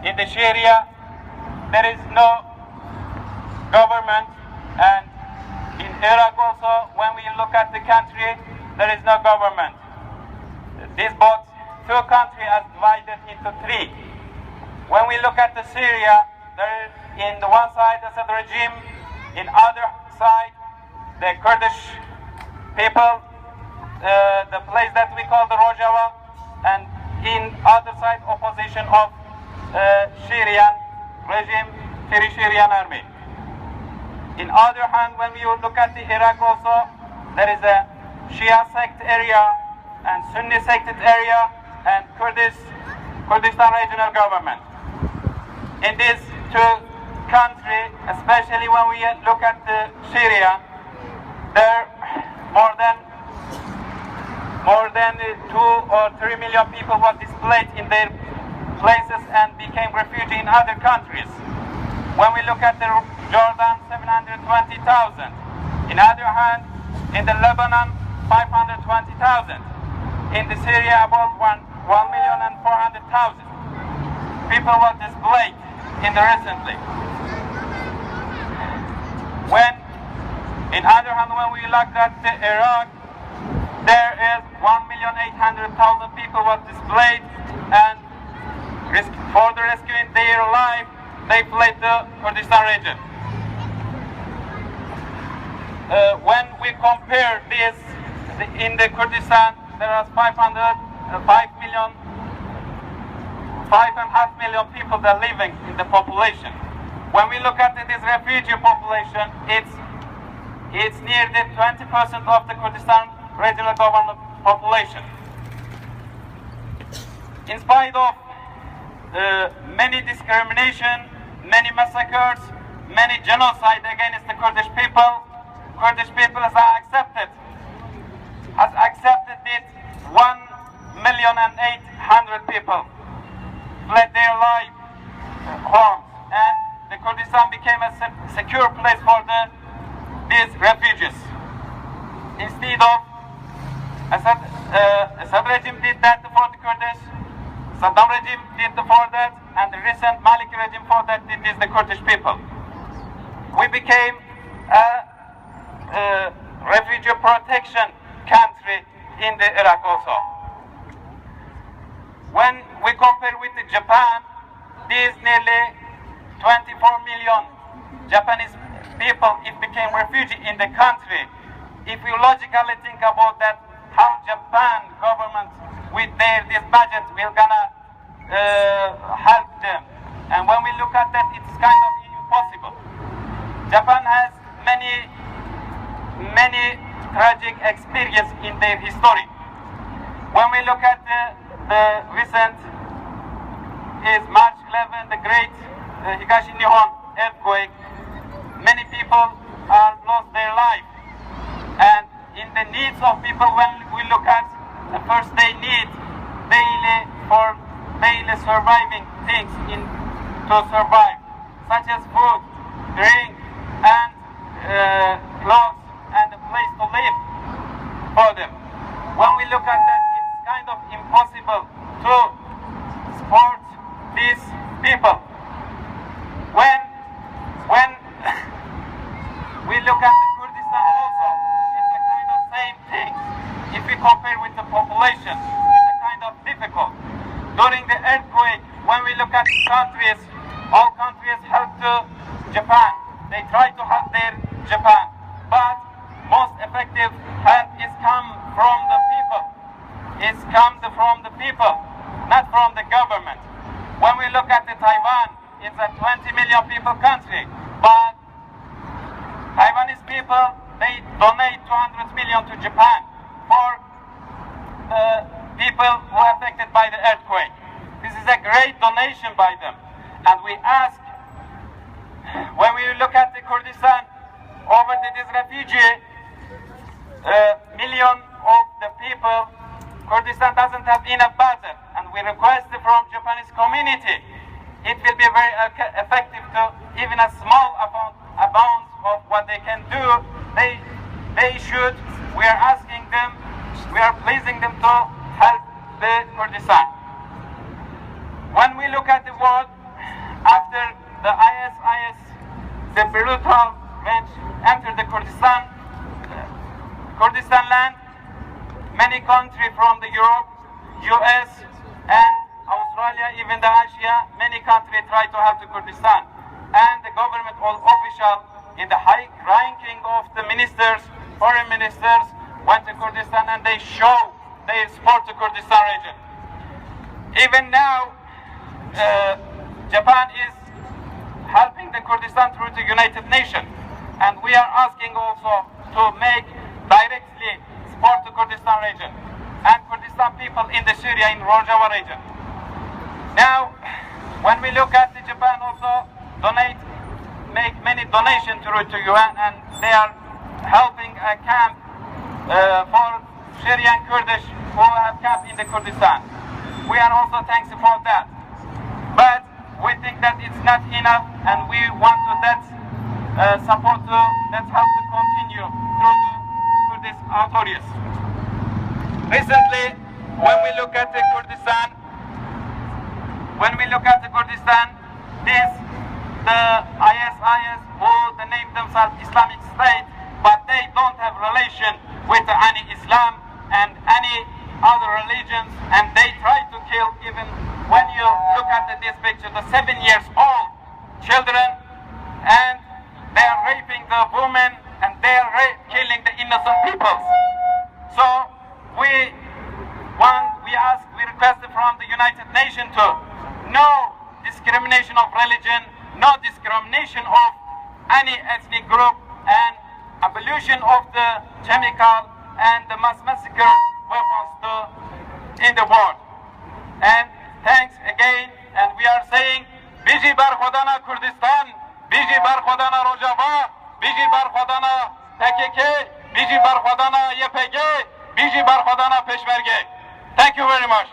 in the Sharia, there is no government, and in Iraq also, when we look at the country, there is no government. These both two countries are divided into three. When we look at the Syria, there is in the one side the Assad regime, in other side the Kurdish people, the place that we call the Rojava, and in other side opposition of Syrian regime, Free Syrian Army. In other hand, when we look at the Iraq also, there is a Shia sect area and Sunni sect area and Kurdistan regional government. In these two countries, especially when we look at the Syria, there more than 2 or 3 million people were displaced in their places and became refugees in other countries. When we look at the Jordan, 720,000. In other hand, in the Lebanon, 520,000. In the Syria, about 1,400,000 people were displaced in the recently. In other hand, when we look at the Iraq, there is 1,800,000 people were displaced, and for the rescuing their life, they fled the Kurdistan region. When we compare this, in the Kurdistan, there are 5.5 million people that are living in the population. When we look at this refugee population, it's nearly 20% of the Kurdistan regional government population. In spite of many discrimination, many massacres, many genocide against the Kurdish people has accepted it. 1,800,000 people fled their life homes, and the Kurdistan became a secure place for these refugees. Instead of Assad regime did that for the Kurdish, Saddam regime did for that, and the recent Maliki regime for that did this the Kurdish people. We became a refugee protection country in the Iraq also. When we compare with the Japan, these nearly 24 million Japanese people became refugees in the country. If you logically think about that, how Japan government with this budget will gonna help them, and when we look at that, it's kind of impossible. Japan has many tragic experience in their history. When we look at the recent is March 11, the great Higashi Nihon earthquake, many people lost their life. And in the needs of people, when we look at the first they need daily surviving things to survive, such as food, drink, and clothes, and a place to live for them. When we look at that, it's kind of impossible to support these people. When we look at the Kurdistan also, it's a kind of same thing. If we compare with the population, it's a kind of difficult. During the earthquake, when we look at countries, all countries help to Japan. They try to help their Japan, but most effective help is come from the people. It's come from the people, not from the government. When we look at the Taiwan, it's a 20 million people country, but Taiwanese people, they donate 200 million to Japan for the people who are affected by the earthquake. This is a great donation by them. And we ask, when we look at the Kurdistan, over this refugee, million of the people, Kurdistan doesn't have enough budget, and we request from Japanese community, it will be very effective to even a small amount of what they can do. They should. We are asking them. We are pleasing them to help the Kurdistan. When we look at the world, the ISIS, the brutal range entered the Kurdistan land. Many countries from the Europe, US, and Australia, even the Asia, many countries try to help the Kurdistan. And the government all official in the high ranking of the ministers, foreign ministers, went to Kurdistan and they show their support to Kurdistan region. Even now, Japan is helping the Kurdistan through the United Nations. And we are asking also to make directly support to Kurdistan region and Kurdistan people in the Syria, in Rojava region. Now, when we look at the Japan also make many donations through to UN, and they are helping a camp for Syrian Kurdish who have camp in the Kurdistan. We are also thankful for that. But we think that it's not enough, and we want to support that help to continue through these authorities. Recently, when we look at the Kurdistan, the ISIS who they name themselves Islamic State, but they don't have relation with any Islam and any other religions, and they try to kill, even when you look at this picture, the 7 years old children, and they are raping the women, and they are killing the innocent people. So we request from the United Nations to no discrimination of religion, no discrimination of any ethnic group, and abolition of the chemical and the mass massacre weapons in the world. And thanks again, and we are saying Biji berxwedana Kurdistan, Biji berxwedana Rojava, Biji berxwedana PKK, Biji berxwedana YPG, Biji berxwedana Peşmerge. Thank you very much.